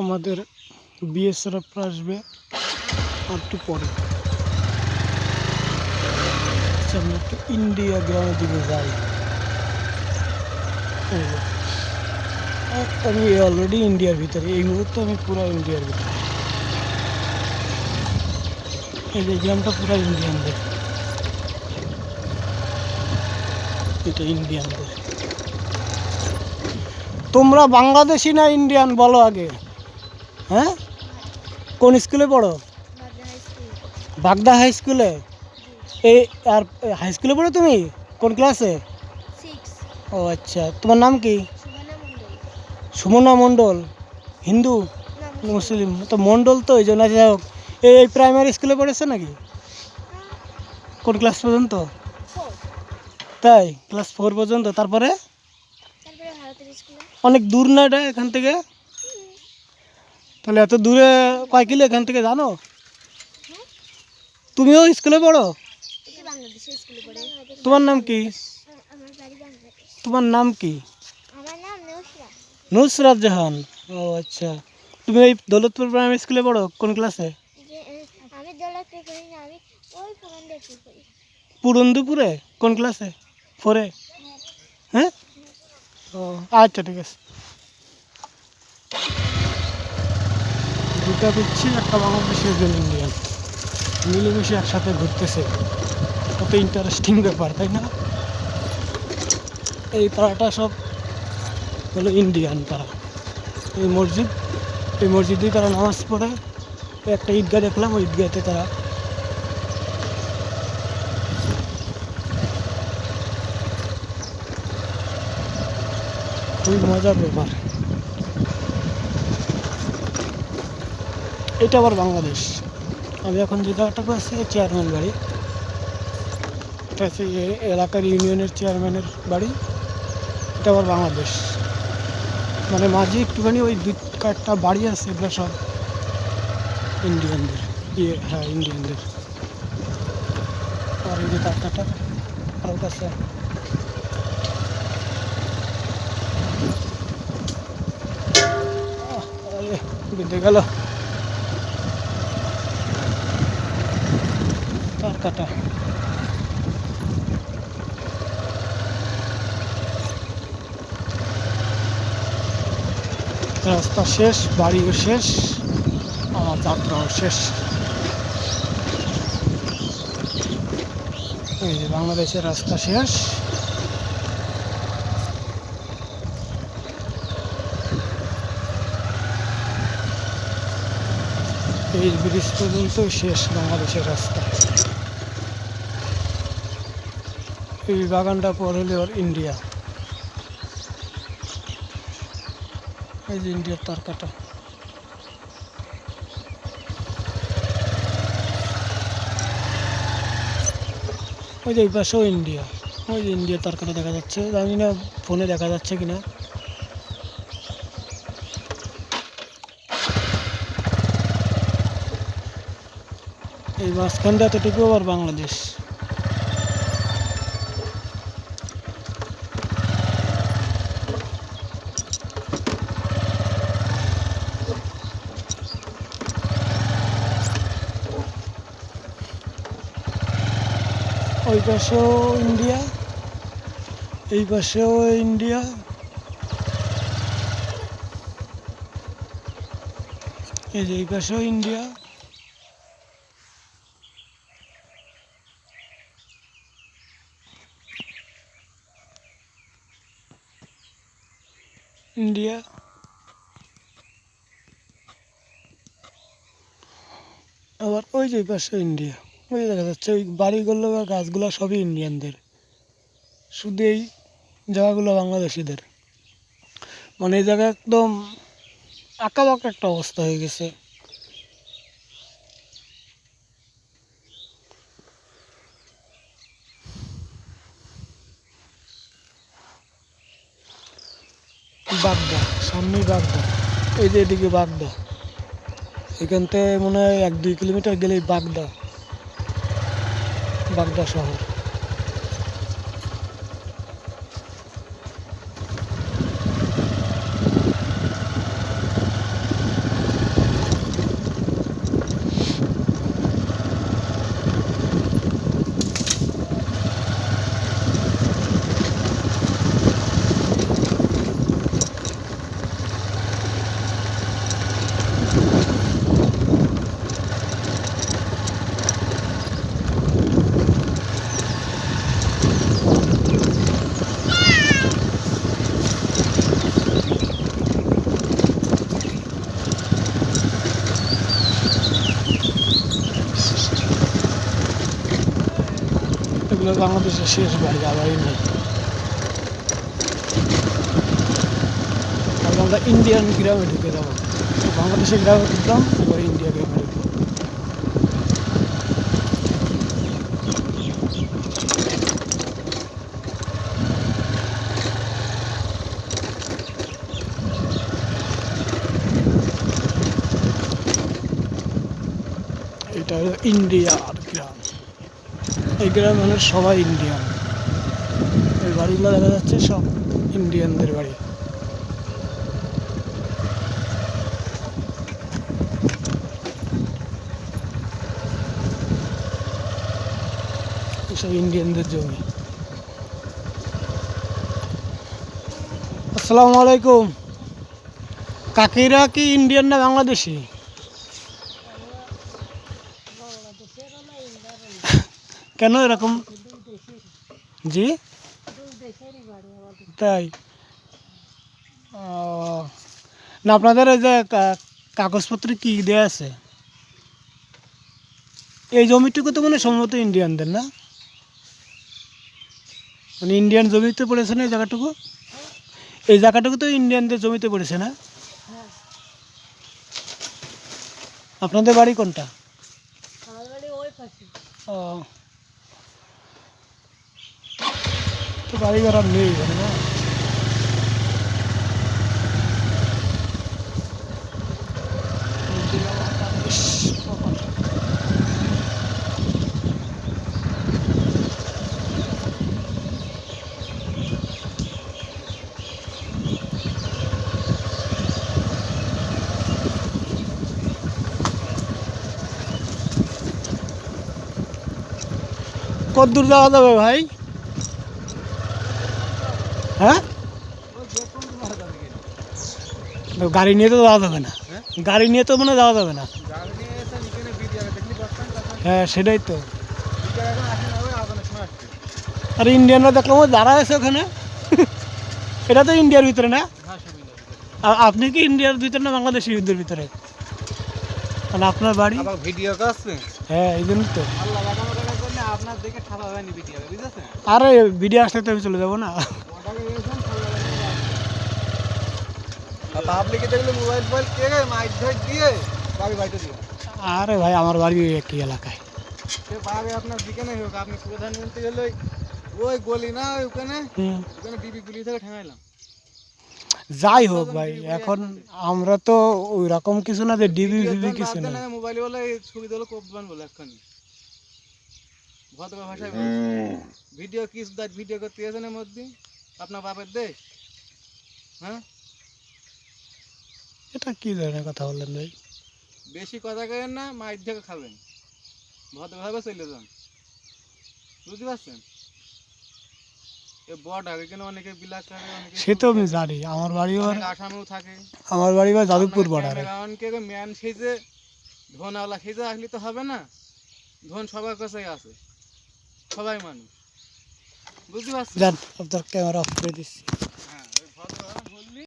আমাদের বিএসএফ আসবে আর একটু পরে। আচ্ছা, আমি একটু ইন্ডিয়া গ্রামের দিকে যাই। আমি অলরেডি ইন্ডিয়ার ভিতরে, এই মুহূর্তে আমি পুরো ইন্ডিয়ার ভিতরে। এই যে গ্রামটা পুরো ইন্ডিয়ানদের, এটা ইন্ডিয়ানদের। তোমরা বাংলাদেশি না ইন্ডিয়ান বলো আগে? হ্যাঁ, কোন স্কুলে পড়ো? বাগদা হাই স্কুলে। এই আর হাই স্কুলে পড়ো তুমি? কোন ক্লাসে? ও আচ্ছা, তোমার নাম কি? সুমনা মণ্ডল। হিন্দু মুসলিম তো মণ্ডল, তো এই জন্য। যাই হোক, এই প্রাইমারি স্কুলে পড়েছে নাকি? কোন ক্লাস পর্যন্ত? তাই, ক্লাস 4 পর্যন্ত। তারপরে অনেক দূর না এটা এখান থেকে? তাহলে এত দূরে কয় কিলো এখান থেকে জানো? তুমিও স্কুলে পড়ো? তোমার নাম কি? তোমার নাম কি? নুসরাত জাহান। ও আচ্ছা, তুমি এই দৌলতপুর প্রাইমারি স্কুলে পড়ো? কোন ক্লাসে? পুরন্দুপুরে। কোন ক্লাসে? 4-এ। হ্যাঁ, ও আচ্ছা, ঠিক আছে। দুটা দিচ্ছি, একটা বাংলাদেশি, একজন ইন্ডিয়ান, মিলেমিশে একসাথে ঘুরতেছে। কত ইন্টারেস্টিং ব্যাপার, তাই না? এই পাড়াটা সব হলো ইন্ডিয়ান পাড়া। এই মসজিদ, এই মসজিদেই তারা নামাজ পড়ে। একটা ঈদগাহ দেখলাম, ওই ঈদগাহতে তারা খুবই মজার ব্যাপার। এটা আবার বাংলাদেশ। আমি এখন যে জায়গাটাতে আছি, চেয়ারম্যান বাড়ি। এটা হচ্ছে এলাকার ইউনিয়নের চেয়ারম্যানের বাড়ি। এটা আবার বাংলাদেশ। মানে মাঝে একটুখানি ওই 2-4টা বাড়ি আছে, এগুলো সব ইন্ডিয়ানদের। হ্যাঁ, ইন্ডিয়ানদের। আর এই যে তারকাটা আরও কাছে, বেঁধে গেল তারকাটা। রাস্তা শেষ, বাড়িও শেষ, আমার যাত্রাও শেষ। এই যে বাংলাদেশের রাস্তা শেষ। এই ব্রিজ পর্যন্ত শেষ বাংলাদেশের রাস্তা। এই বাগানটা পর হলে ওর ইন্ডিয়া। এই যে ইন্ডিয়ার তারকাটা। ওই যে এই পাশেও ইন্ডিয়া। ওই যে ইন্ডিয়ার তারকাটা দেখা যাচ্ছে, জানি না ফোনে দেখা যাচ্ছে কিনা। এই মাঝখানটা এতটুকু আবার বাংলাদেশ। ওই পাশেও ইন্ডিয়া, এই পাশেও ইন্ডিয়া। এই যে এই পাশেও ইন্ডিয়া। ইন্ডিয়া। আবার ওই যে পাশে ইন্ডিয়া। ওই দেখা যাচ্ছে ওই বাড়িগুলো বা গাছগুলো সবই ইন্ডিয়ানদের, শুধু এই জায়গাগুলো বাংলাদেশিদের। মানে এই জায়গা একদম আঁকাবাঁকা একটা অবস্থা হয়ে গেছে। বাগদা, সামনেই বাগদা। এই যে এদিকে বাগদা, এখান থেকে মনে হয় 1-2 কিলোমিটার গেলেই বাগদা, বাগদা শহর। এগুলো বাংলাদেশের শেষ বাড়ি, আবারই নেই। তাহলে আমরা ইন্ডিয়ান গ্রামে ঢুকে যাবো। বাংলাদেশের গ্রামে ঢুকলাম, এবার ইন্ডিয়া গ্রামে ঢুকবো। এটা হলো ইন্ডিয়ার গ্রাম। এই গ্রামের সবাই ইন্ডিয়ান। এই বাড়িগুলো দেখা যাচ্ছে সব ইন্ডিয়ানদের বাড়ি। সব ইন্ডিয়ানদের জমি। আসসালামু আলাইকুম। কাকিরা কি ইন্ডিয়ান না বাংলাদেশি? কেন এরকম? জি তাই? না আপনাদের এই যে কাগজপত্র কি দেয়া আছে? এই জমিটুকু তো মানে সম্ভবত ইন্ডিয়ানদের, না? মানে ইন্ডিয়ান জমিতে পড়েছে না এই জায়গাটুকু? এই জায়গাটুকু তো ইন্ডিয়ানদের জমিতে পড়েছে, না? আপনাদের বাড়ি কোনটা? ও, তো বাড়ি ঘর আর নেই এখানে, না? কত দূর যাওয়া যাবে ভাই? হ্যাঁ, গাড়ি নিয়ে তো যাওয়া যাবে না। গাড়ি নিয়ে তো মনে হয় যাওয়া যাবে না। হ্যাঁ সেটাই তো। আর ইন্ডিয়ানরা দেখলাম ওই দাঁড়া আছে ওখানে। এটা তো ইন্ডিয়ার ভিতরে, না? আপনি কি ইন্ডিয়ার ভিতরে না বাংলাদেশের ভিতরে? মানে আপনার বাড়ি? ভিডিও করছে। হ্যাঁ এই জন্য তো। আপনার দেখে ঠাপা হয়নি ভিডিও, বুঝেছেন? আরে ভিডিও আসলে তো আমি চলে যাবো না। পাবলিকে দেখলে মোবাইল ফোবাইল কে মাইক ধর দিয়ে বাড়ি বাইতে দিয়ে। আরে ভাই আমার বাড়ি একই এলাকায়। সে বাড়ি আপনার যেখানে হোক, আপনি প্রধানমন্ত্রী হলে ওই গলি না ওখানে ওখানে ডিবি গুলি থেকে ঠেঙাইলাম। যাই হোক ভাই, এখন আমরা তো ওই রকম কিছু না যে ডিবি ফিবি কিছু না। মোবাইল বলে ছবি দিলো কোপবান বলে এক্ষুনি ভদ্র ভাষায় ভিডিও কিস দাঁত ভিডিও করতে গেছেন মধ্যে আপনার বাপের দেশ। হ্যাঁ, এটা কি ধরনের কথা বললেন ভাই? বেশি কথা কেন না, মাইর থেকে খাবেন, ভদ্রভাবে চলে যান, বুঝতে পারছেন? বর্ডার এখানে অনেকে বিলাক করে, অনেকে সে তো আমি জানি। আমার বাড়িও আসামিও থাকে। আমার বাড়ি বা যাদবপুর বর্ডারে। অনেকে ম্যান সেজে ধনওয়ালা সেজে আসলে তো হবে না। ধন সবার কাছেই আছে, সবাই মানুষ, বুঝতে পারছেন? যান আপনার ক্যামেরা অফ করে দিচ্ছি। হ্যাঁ, ওই ভদ্র